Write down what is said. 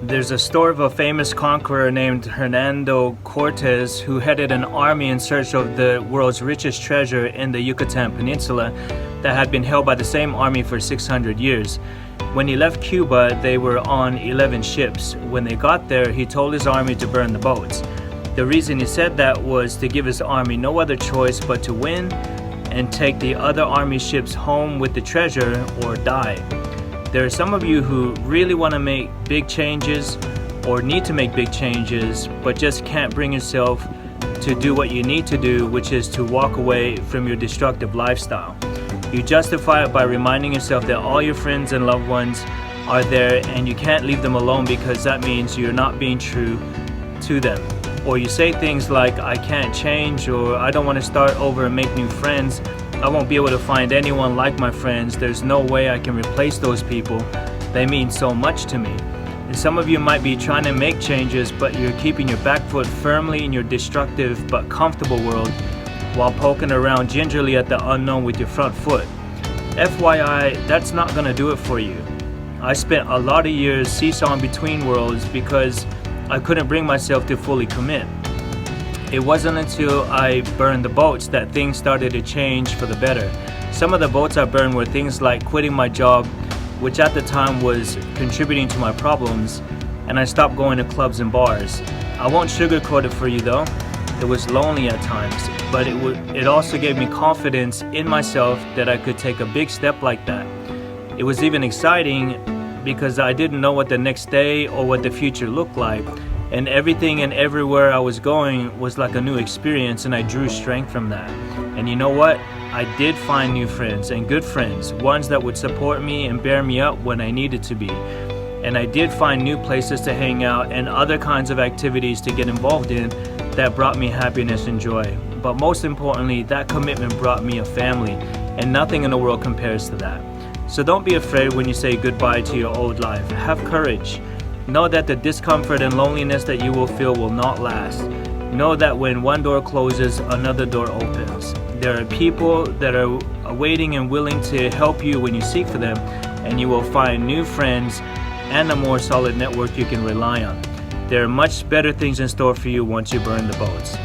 There's a story of a famous conqueror named Hernando Cortez who headed an army in search of the world's richest treasure in the Yucatan Peninsula that had been held by the same army for 600 years. When he left Cuba, they were on 11 ships. When they got there, he told his army to burn the boats. The reason he said that was to give his army no other choice but to win and take the other army ships home with the treasure or die. There are some of you who really want to make big changes or need to make big changes, but just can't bring yourself to do what you need to do, which is to walk away from your destructive lifestyle. You justify it by reminding yourself that all your friends and loved ones are there and you can't leave them alone because that means you're not being true to them. Or you say things like, I can't change, or I don't want to start over and make new friends. I won't be able to find anyone like my friends. There's no way I can replace those people. They mean so much to me. And some of you might be trying to make changes, but you're keeping your back foot firmly in your destructive but comfortable world while poking around gingerly at the unknown with your front foot. FYI, that's not gonna do it for you. I spent a lot of years seesawing between worlds because I couldn't bring myself to fully commit. It wasn't until I burned the boats that things started to change for the better. Some of the boats I burned were things like quitting my job, which at the time was contributing to my problems, and I stopped going to clubs and bars. I won't sugarcoat it for you though. It was lonely at times, but it also gave me confidence in myself that I could take a big step like that. It was even exciting because I didn't know what the next day or what the future looked like. And everything and everywhere I was going was like a new experience, and I drew strength from that. And you know what? I did find new friends and good friends, ones that would support me and bear me up when I needed to be. And I did find new places to hang out and other kinds of activities to get involved in that brought me happiness and joy. But most importantly, that commitment brought me a family, and nothing in the world compares to that. So don't be afraid when you say goodbye to your old life. Have courage. Know that the discomfort and loneliness that you will feel will not last. Know that when one door closes, another door opens. There are people that are waiting and willing to help you when you seek for them, and you will find new friends and a more solid network you can rely on. There are much better things in store for you once you burn the boats.